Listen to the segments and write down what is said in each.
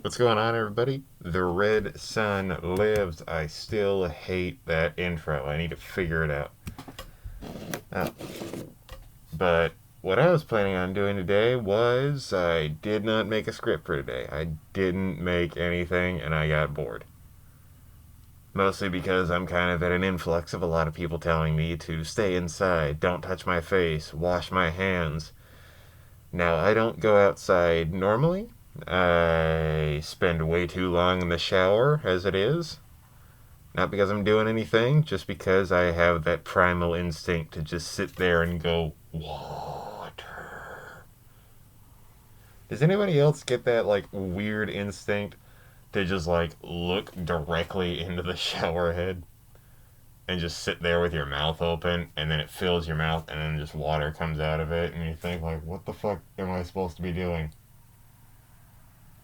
What's going on, everybody? The Red Sun lives. I still hate that intro. I need to figure it out. Uh, but what I was planning on doing today was I did not make a script for today. I didn't make anything and I got bored. Mostly because I'm kind of at an influx of a lot of people telling me to stay inside, don't touch my face, wash my hands. Now, I don't go outside normally. I spend way too long in the shower as it is. Not because I'm doing anything, just because I have that primal instinct to just sit there and go, water. Does anybody else get that, like, weird instinct to just, like, look directly into the shower head and just sit there with your mouth open and then it fills your mouth and then just water comes out of it and you think, like, what the fuck am I supposed to be doing?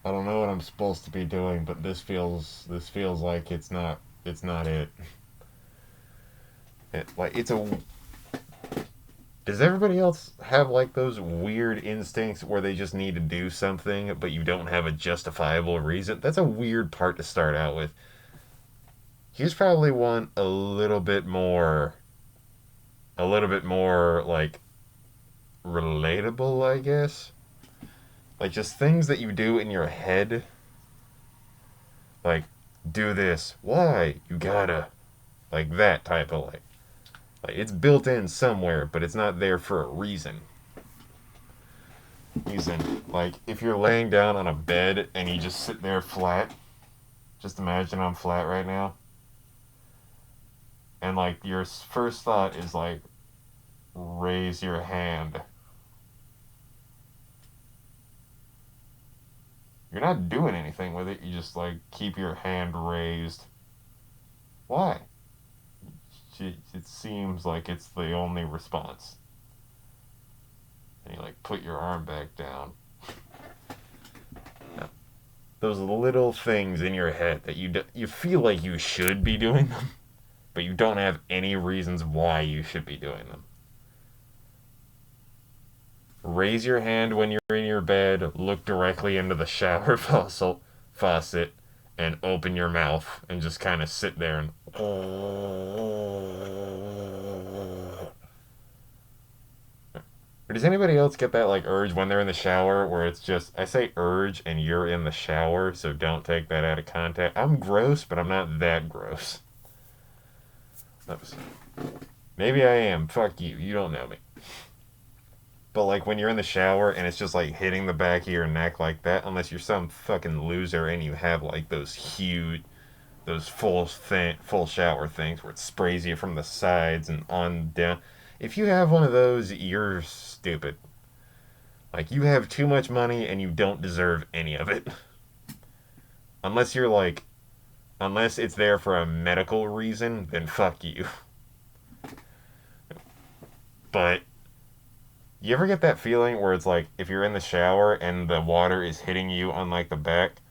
I don't know what I'm supposed to be doing, but this feels like it's not it. It's a Does everybody else have like those weird instincts where they just need to do something, but you don't have a justifiable reason? That's a weird part to start out with. You just probably want a little bit more like relatable, I guess. Like just things that you do in your head, like do this. Why? You gotta. Like that type of like it's built in somewhere, but it's not there for a reason. Reason like if you're laying down on a bed and you just sit there flat, just imagine I'm flat right now, and like your first thought is like raise your hand. You're not doing anything with it. You just like keep your hand raised. Why? It seems like it's the only response. And you like put your arm back down. Those little things in your head that you feel like you should be doing them, but you don't have any reasons why you should be doing them. Raise your hand when you're in your bed, look directly into the shower faucet, and open your mouth and just kind of sit there and. Or does anybody else get that like urge when they're in the shower where it's just I say urge and you're in the shower, so don't take that out of context. I'm gross, but I'm not that gross. Maybe I am. Fuck you. You don't know me. But like when you're in the shower and it's just like hitting the back of your neck like that, unless you're some fucking loser and you have like those full shower things where it sprays you from the sides and on down. If you have one of those, you're stupid. Like you have too much money and you don't deserve any of it. Unless you're like, unless it's there for a medical reason, then fuck you. But you ever get that feeling where it's like if you're in the shower and the water is hitting you on like the back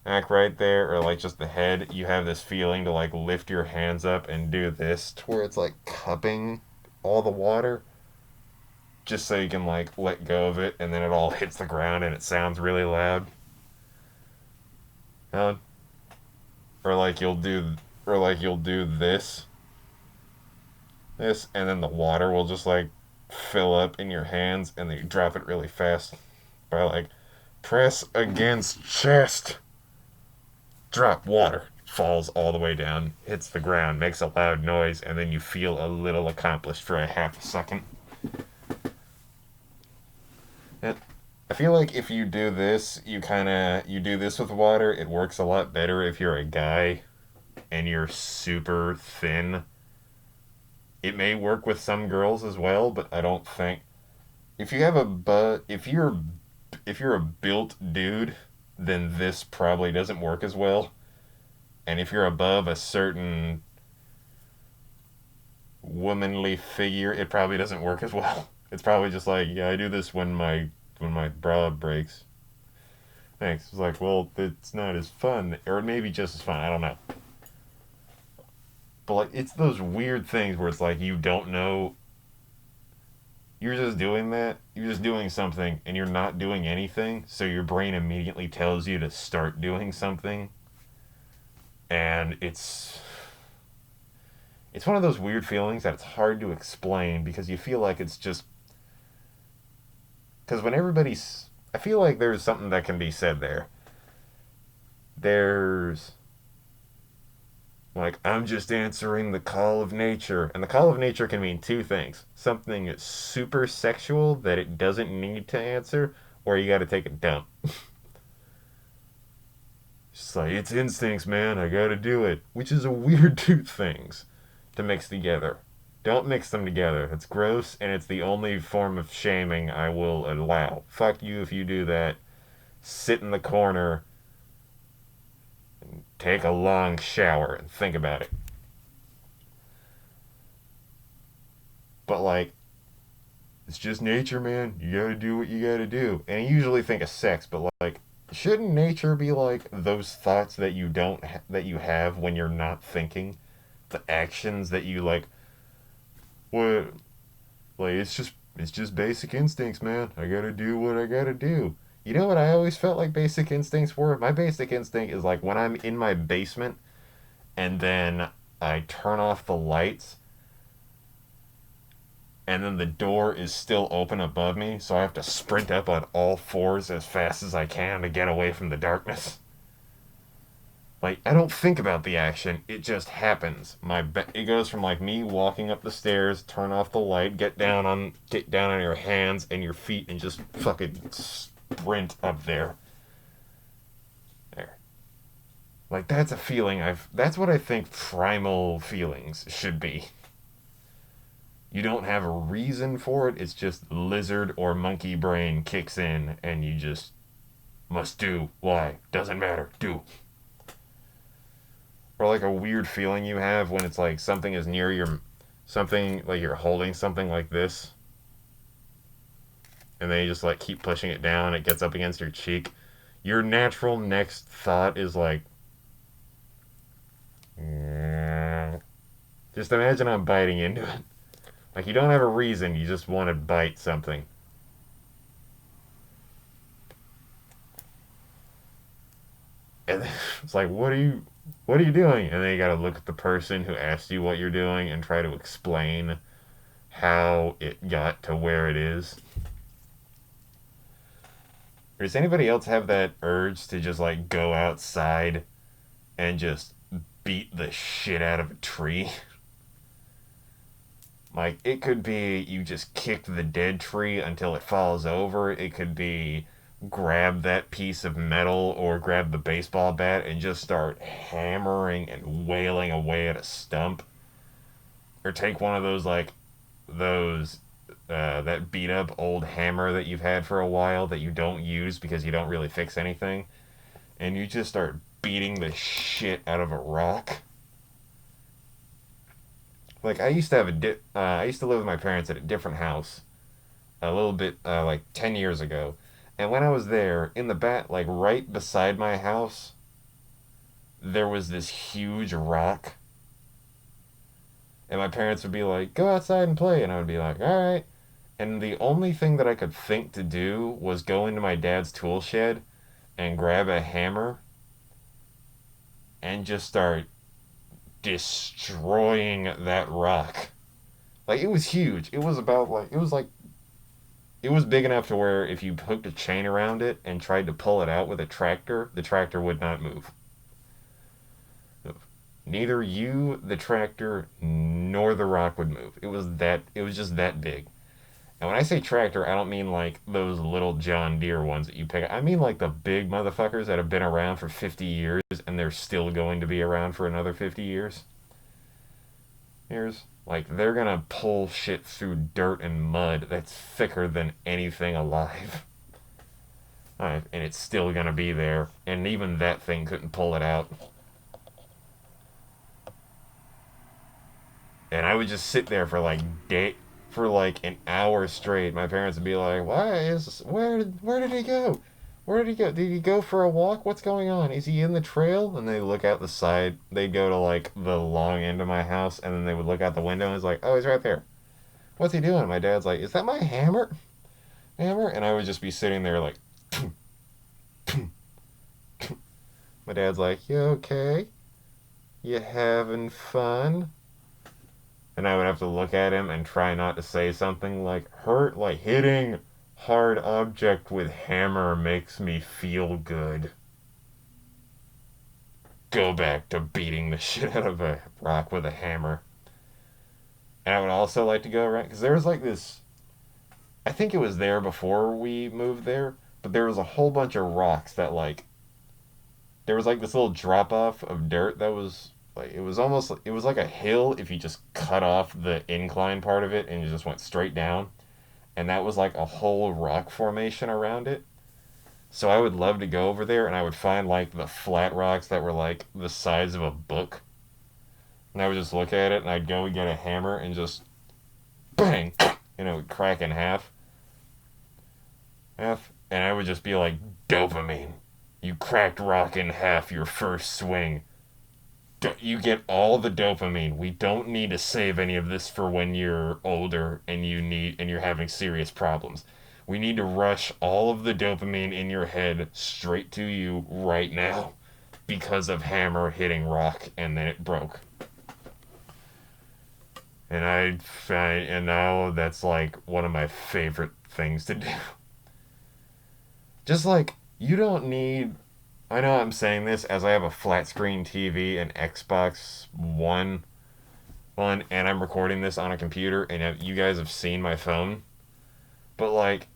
right there or like just the head, you have this feeling to like lift your hands up and do this to where it's like cupping all the water just so you can like let go of it and then it all hits the ground and it sounds really loud. Uh, or like you'll do or like you'll do this and then the water will just like fill up in your hands and then you drop it really fast by like press against chest, drop water, falls all the way down, hits the ground, makes a loud noise, and then you feel a little accomplished for a half a second. And I feel like if you do this, you do this with water, it works a lot better if you're a guy and you're super thin. It may work with some girls as well, but I don't think if you have a butt, if you're a built dude, then this probably doesn't work as well. And if you're above a certain womanly figure, it probably doesn't work as well. It's probably just like, yeah, I do this when my bra breaks. Thanks. It's like, well, it's not as fun, or maybe just as fun. I don't know. But like, it's those weird things where it's like you don't know. you're just doing that. You're just doing something and you're not doing anything. So your brain immediately tells you to start doing something. And it's one of those weird feelings that it's hard to explain because you feel like it's just because when everybody's I feel like there's something that can be said there. There's like I'm just answering the call of nature, and the call of nature can mean two things: something super sexual that it doesn't need to answer, or you got to take a dump. It's like it's instincts, man. I got to do it, which is a weird two things to mix together. Don't mix them together. It's gross, and it's the only form of shaming I will allow. Fuck you if you do that. Sit in the corner, take a long shower, and think about it. But like, it's just nature, man. You gotta do what you gotta do. And I usually think of sex, but like, shouldn't nature be like those thoughts that you don't that you have when you're not thinking, the actions that you like? What? Like it's just basic instincts, man. I gotta do what I gotta do. You know what I always felt like basic instincts were? My basic instinct is like when I'm in my basement and then I turn off the lights and then the door is still open above me, so I have to sprint up on all fours as fast as I can to get away from the darkness. Like I don't think about the action; it just happens. It goes from like me walking up the stairs, turn off the light, get down on your hands and your feet, and just fucking sprint up there. There, like that's a feeling I've. That's what I think primal feelings should be. You don't have a reason for it. It's just lizard or monkey brain kicks in, and you just must do. Why? Doesn't matter. Do. Or like a weird feeling you have when it's like something is near your, something like you're holding something like this, and then you just like keep pushing it down. It gets up against your cheek. Your natural next thought is like, "Mm." Just imagine I'm biting into it. Like you don't have a reason. You just want to bite something. And it's like, what are you doing? And then you gotta look at the person who asked you what you're doing and try to explain how it got to where it is. Or does anybody else have that urge to just like go outside and just beat the shit out of a tree? Like it could be you just kick the dead tree until it falls over. It could be grab that piece of metal or grab the baseball bat and just start hammering and wailing away at a stump. Or take one of those like those that beat up old hammer that you've had for a while that you don't use because you don't really fix anything, and you just start beating the shit out of a rock. Like I used to I used to live with my parents at a different house a little bit like 10 years ago. And when I was there in the back, like right beside my house, there was this huge rock. And my parents would be like, "Go outside and play." And I would be like, "All right." And the only thing that I could think to do was go into my dad's tool shed and grab a hammer and just start destroying that rock. Like it was huge. It was about like it was big enough to where if you hooked a chain around it and tried to pull it out with a tractor, the tractor would not move. Neither you, the tractor, nor the rock would move. It was just that big. And when I say tractor, I don't mean like those little John Deere ones that you pick up. I mean like the big motherfuckers that have been around for 50 years and they're still going to be around for another 50 years. Years. Like they're gonna pull shit through dirt and mud that's thicker than anything alive. And it's still gonna be there. And even that thing couldn't pull it out. And I would just sit there for like for like an hour straight. My parents would be like, where did he go? Where did he go? Did he go for a walk? What's going on? Is he in the trail?" And they look out the side. They'd go to like the long end of my house, and then they would look out the window, and it's like, "Oh, he's right there." What's he doing? My dad's like, is that my hammer? Hammer? And I would just be sitting there like, my dad's like, you okay? You having fun? And I would have to look at him and try not to say something like, hurt, like hitting hard object with hammer makes me feel good. Go back to beating the shit out of a rock with a hammer. And I would also like to go around, because there was like this, I think it was there before we moved there, but there was a whole bunch of rocks that like, there was like this little drop off of dirt that was like, it was like a hill if you just cut off the incline part of it and you just went straight down. And that was like a whole rock formation around it. So I would love to go over there and I would find like the flat rocks that were like the size of a book. And I would just look at it and I'd go get a hammer and just bang, and it would crack in half. And I would just be like, dopamine. You cracked rock in half your first swing. You get all the dopamine. We don't need to save any of this for when you're older and you're having serious problems. We need to rush all of the dopamine in your head straight to you right now because of hammer hitting rock and then it broke. And now that's like one of my favorite things to do. Just like you don't need, I know I'm saying this as I have a flat screen TV and Xbox One, and I'm recording this on a computer, and you guys have seen my phone. But like,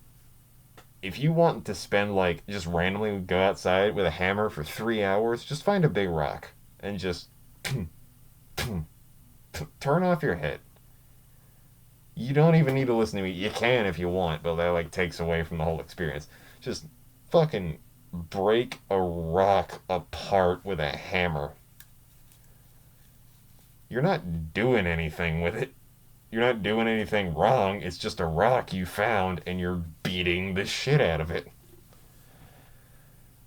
if you want to spend like just randomly go outside with a hammer for 3 hours, just find a big rock and just turn off your head. You don't even need to listen to me. You can if you want, but that like takes away from the whole experience. Just fucking break a rock apart with a hammer. You're not doing anything with it. You're not doing anything wrong. It's just a rock you found and you're beating the shit out of it.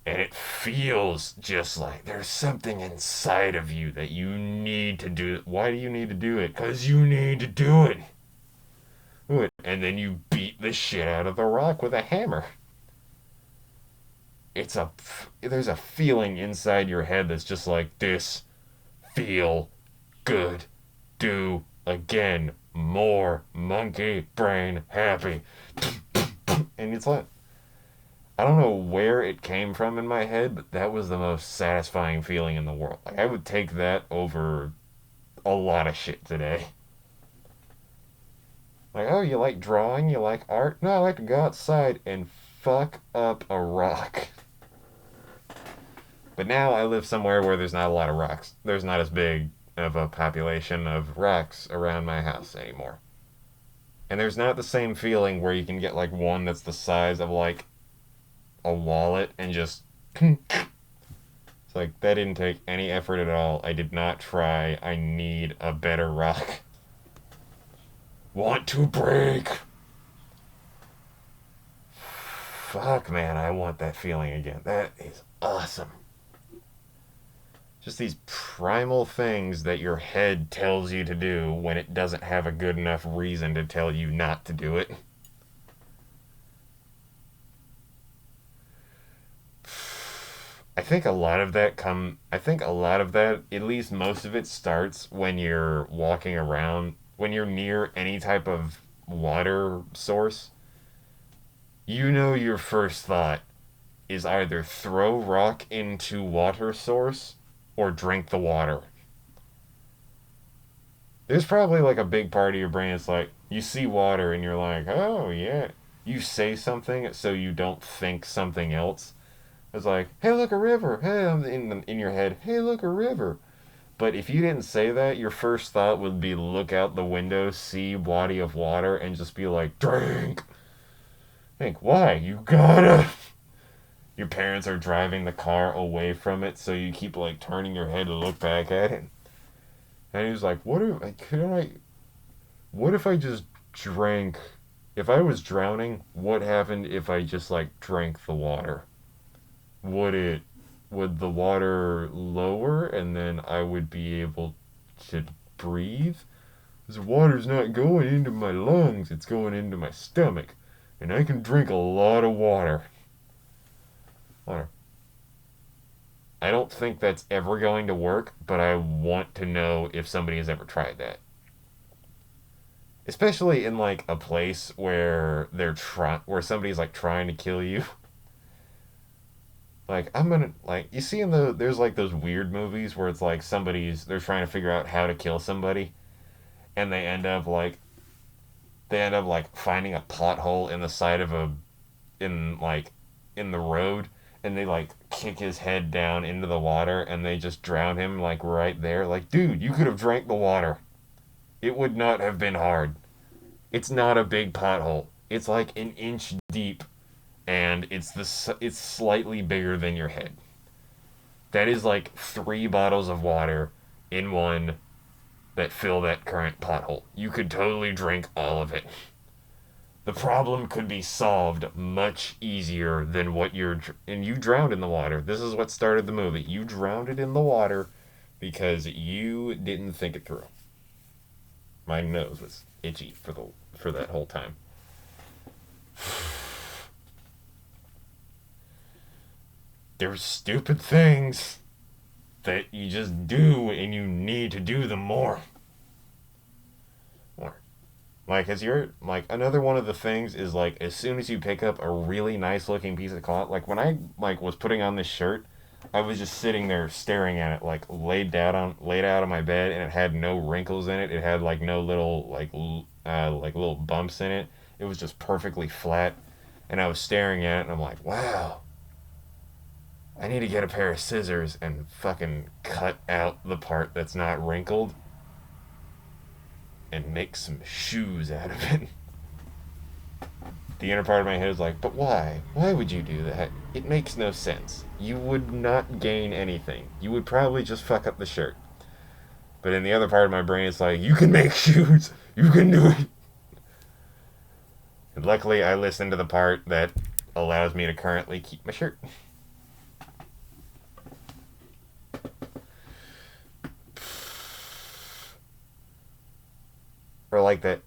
And it feels just like there's something inside of you that you need to do. Why do you need to do it? Because you need to do it. Do it. And then you beat the shit out of the rock with a hammer. There's a feeling inside your head that's just like this. Feel good. Do again. More monkey brain happy. And it's like, I don't know where it came from in my head, but that was the most satisfying feeling in the world. Like, I would take that over a lot of shit today. Like, oh, you like drawing? You like art? No, I like to go outside and fuck up a rock. But now I live somewhere where there's not a lot of rocks. There's not as big of a population of rocks around my house anymore. And there's not the same feeling where you can get like one that's the size of like a wallet and just it's like that didn't take any effort at all. I did not try. I need a better rock. Want to break. Fuck man, I want that feeling again. That is awesome. Just these primal things that your head tells you to do when it doesn't have a good enough reason to tell you not to do it. I think a lot of that, at least most of it starts when you're walking around, when you're near any type of water source. You know your first thought is either throw rock into water source or drink the water. There's probably like a big part of your brain that's like, you see water and you're like, oh yeah. You say something so you don't think something else. It's like, hey, look, a river. Hey, in your head, hey, look, a river. But if you didn't say that, your first thought would be look out the window, see body of water, and just be like, drink. Think, why? You gotta. Your parents are driving the car away from it, so you keep like turning your head to look back at it. And he was like, what if I just drank, if I was drowning, what happened if I just like drank the water? Would it, would the water lower and then I would be able to breathe? This water's not going into my lungs, it's going into my stomach. And I can drink a lot of water. Water. I don't think that's ever going to work, but I want to know if somebody has ever tried that. Especially in like a place where where somebody's like trying to kill you. Like I'm gonna like you see in there's like those weird movies where it's like they're trying to figure out how to kill somebody and they end up like finding a pothole in the side of a in like in the road, and they like kick his head down into the water and they just drown him like right there. Like, dude, you could have drank the water. It would not have been hard. It's not a big pothole. It's like an inch deep, and it's slightly bigger than your head. That is like 3 bottles of water in one that fill that current pothole. You could totally drink all of it. The problem could be solved much easier than and you drowned in the water. This is what started the movie. You drowned it in the water because you didn't think it through. My nose was itchy for that whole time. There's stupid things that you just do and you need to do them more. More. Like, as you're like another one of the things is like as soon as you pick up a really nice looking piece of cloth, like when I like was putting on this shirt, I was just sitting there staring at it, like laid out on my bed, and it had no wrinkles in it. It had like no little like little bumps in it. It was just perfectly flat, and I was staring at it, and I'm like, wow, I need to get a pair of scissors and fucking cut out the part that's not wrinkled and make some shoes out of it. The inner part of my head is like, but why? Why would you do that? It makes no sense. You would not gain anything. You would probably just fuck up the shirt. But in the other part of my brain, it's like, you can make shoes. You can do it. And luckily, I listened to the part that allows me to currently keep my shirt. Or like that.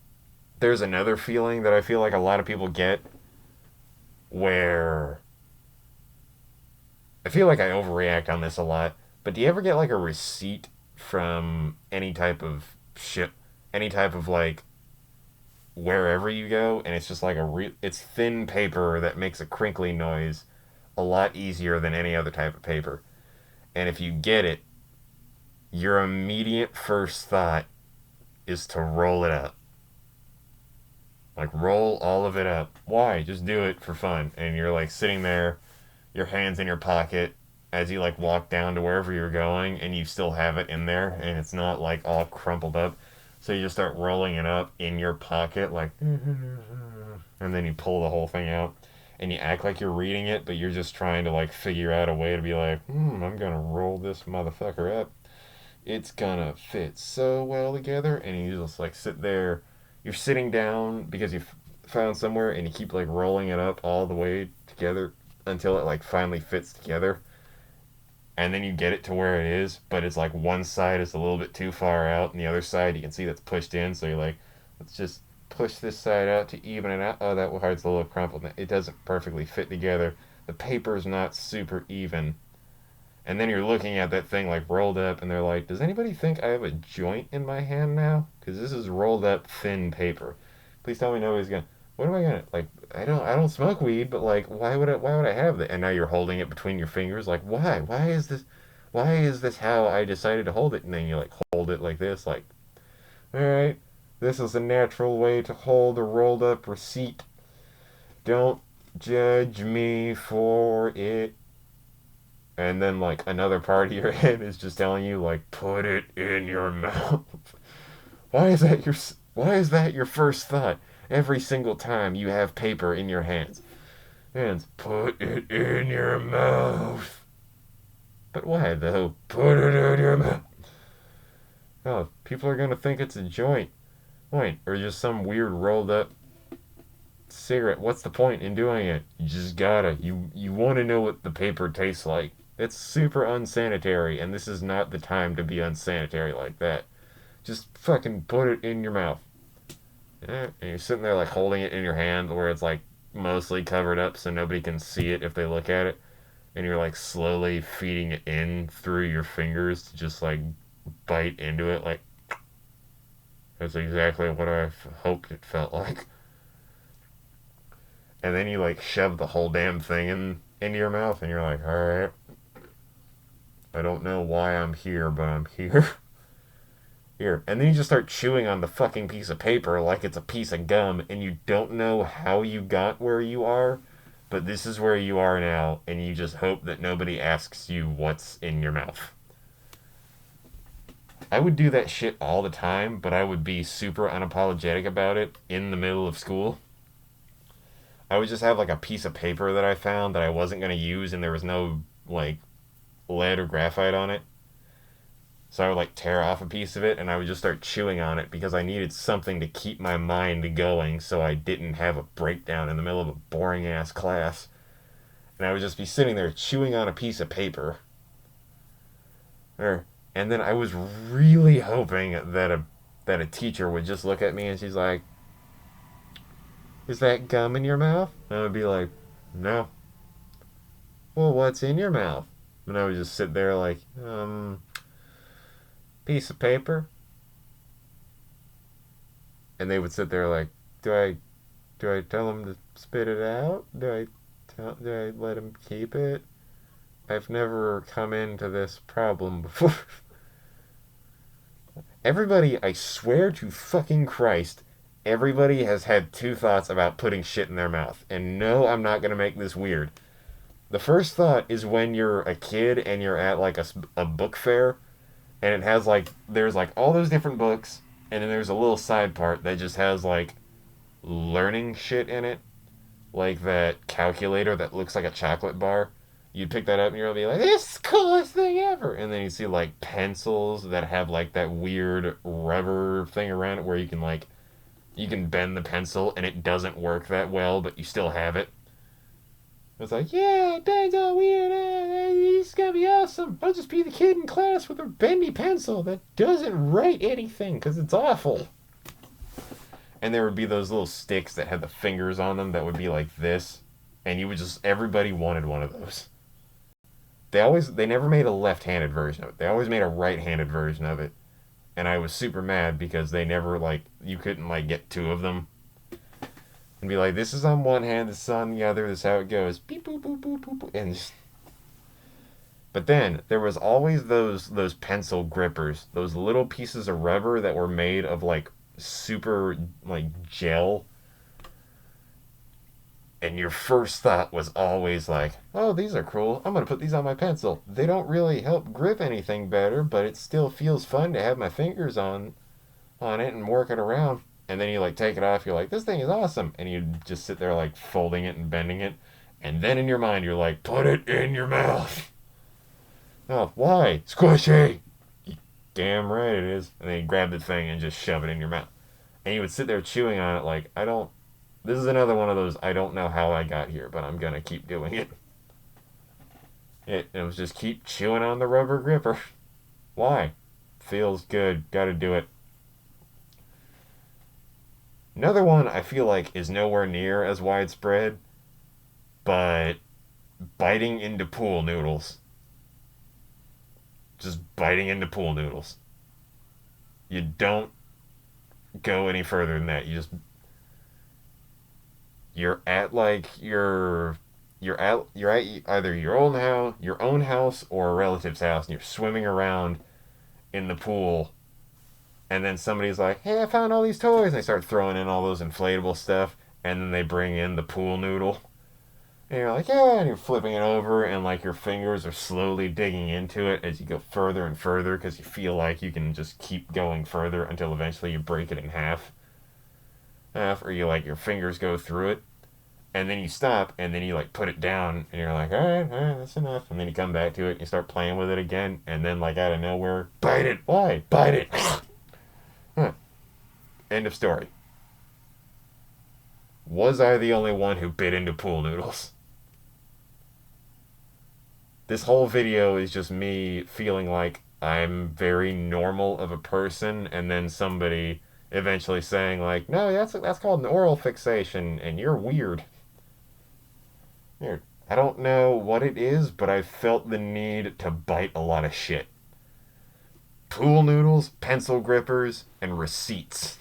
There's another feeling that I feel like a lot of people get where I feel like I overreact on this a lot, but do you ever get like a receipt from any type of ship, any type of like wherever you go, and it's just like it's thin paper that makes a crinkly noise a lot easier than any other type of paper. And if you get it, your immediate first thought is to roll it up. Like roll all of it up. Why? Just do it for fun. And you're like sitting there, your hands in your pocket as you like walk down to wherever you're going, and you still have it in there and it's not like all crumpled up. So you just start rolling it up in your pocket like and then you pull the whole thing out and you act like you're reading it, but you're just trying to like figure out a way to be like, I'm gonna roll this motherfucker up. It's gonna fit so well together. And you just like sit there, you're sitting down because you found somewhere, and you keep like rolling it up all the way together until it like finally fits together. And then you get it to where it is, but it's like one side is a little bit too far out, and the other side you can see that's pushed in. So you're like, let's just push this side out to even it out. Oh, that part's a little crumpled. It doesn't perfectly fit together. The paper's not super even. And then you're looking at that thing like rolled up, and they're like, does anybody think I have a joint in my hand now? Because this is rolled up thin paper. Please tell me nobody's gonna. What am I gonna like? I don't smoke weed, but like, why would I have that? And now you're holding it between your fingers. Like, why? Why is this? Why is this how I decided to hold it? And then you like hold it like this, like, all right, this is a natural way to hold a rolled up receipt. Don't judge me for it. And then like another part of your head is just telling you like, put it in your mouth. why is that your why is that your first thought every single time you have paper in your hands? Hands, put it in your mouth. But why though? Put it in your mouth. Oh, people are gonna think it's a joint. Point. Or just some weird rolled up cigarette. What's the point in doing it? You just gotta. You wanna know what the paper tastes like. It's super unsanitary, and this is not the time to be unsanitary like that. Just fucking put it in your mouth. And you're sitting there like holding it in your hand where it's like mostly covered up so nobody can see it if they look at it. And you're like slowly feeding it in through your fingers to just like bite into it. Like, that's exactly what I hoped it felt like. And then you like shove the whole damn thing into your mouth and you're like, alright, I don't know why I'm here, but I'm here. Here. And then you just start chewing on the fucking piece of paper like it's a piece of gum, and you don't know how you got where you are, but this is where you are now, and you just hope that nobody asks you what's in your mouth. I would do that shit all the time, but I would be super unapologetic about it in the middle of school. I would just have like a piece of paper that I found that I wasn't going to use, and there was no like lead or graphite on it. So I would like tear off a piece of it and I would just start chewing on it because I needed something to keep my mind going so I didn't have a breakdown in the middle of a boring ass class. And I would just be sitting there chewing on a piece of paper. And then I was really hoping that a teacher would just look at me and she's like, "Is that gum in your mouth?" And I would be like, "No." "Well, what's in your mouth?" And I would just sit there like, piece of paper. And they would sit there like, do I tell them to spit it out? Do I let them keep it? I've never come into this problem before. Everybody, I swear to fucking Christ, everybody has had two thoughts about putting shit in their mouth. And no, I'm not going to make this weird. The first thought is when you're a kid and you're at like a book fair, and it has like, there's like all those different books, and then there's a little side part that just has like learning shit in it, like that calculator that looks like a chocolate bar. You'd pick that up and you'll be like, "This is the coolest thing ever." And then you see like pencils that have like that weird rubber thing around it where you can bend the pencil and it doesn't work that well, but you still have it. It's like, yeah, that's all weird. This is gonna be awesome. I'll just be the kid in class with a bendy pencil that doesn't write anything because it's awful. And there would be those little sticks that had the fingers on them that would be like this, and you would just, everybody wanted one of those. They never made a left-handed version of it. They always made a right-handed version of it, and I was super mad because they never like, you couldn't like get two of them and be like, this is on one hand, this is on the other, this is how it goes. Beep boop boop boop boop boop. And just... But then there was always those pencil grippers, those little pieces of rubber that were made of like super like gel. And your first thought was always like, "Oh, these are cool. I'm gonna put these on my pencil. They don't really help grip anything better, but it still feels fun to have my fingers on it and work it around." And then you like take it off, you're like, "This thing is awesome." And you just sit there like folding it and bending it. And then in your mind you're like, "Put it in your mouth." "Oh, why? Squishy." "You damn right it is." And then you grab the thing and just shove it in your mouth. And you would sit there chewing on it like, this is another one of those, I don't know how I got here, but I'm gonna keep doing it. It was just keep chewing on the rubber gripper. Why? Feels good. Gotta do it. Another one I feel like is nowhere near as widespread, but biting into pool noodles. Just biting into pool noodles. You don't go any further than that. You're at like you're at either your own house or a relative's house, and you're swimming around in the pool, and then somebody's like, "Hey, I found all these toys." And they start throwing in all those inflatable stuff, and then they bring in the pool noodle. And you're like, "Yeah," and you're flipping it over, and like your fingers are slowly digging into it as you go further and further because you feel like you can just keep going further until eventually you break it in half. Or you like your fingers go through it, and then you stop, and then you like put it down, and you're like, all right, that's enough. And then you come back to it, and you start playing with it again, and then like out of nowhere, bite it. Why? Bite it. Huh. End of story. Was I the only one who bit into pool noodles? This whole video is just me feeling like I'm very normal of a person, and then somebody eventually saying like, "No, that's called an oral fixation, and you're weird." Weird. I don't know what it is, but I felt the need to bite a lot of shit. Pool noodles, pencil grippers, and receipts.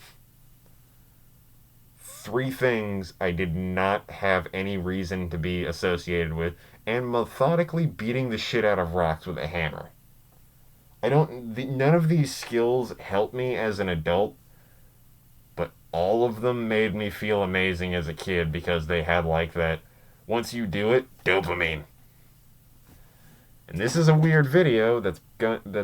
Three things I did not have any reason to be associated with, and methodically beating the shit out of rocks with a hammer. None of these skills helped me as an adult, but all of them made me feel amazing as a kid because they had like that, once you do it, dopamine. And this is a weird video that's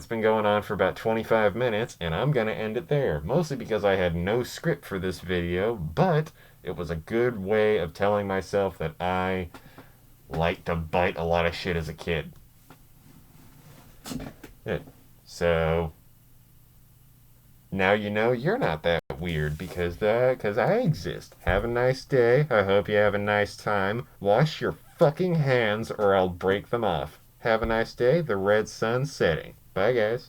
been going on for about 25 minutes, and I'm going to end it there. Mostly because I had no script for this video, but it was a good way of telling myself that I liked to bite a lot of shit as a kid. Yeah. So now you know you're not that weird because I exist. Have a nice day. I hope you have a nice time. Wash your fucking hands or I'll break them off. Have a nice day. The red sun's setting. Bye, guys.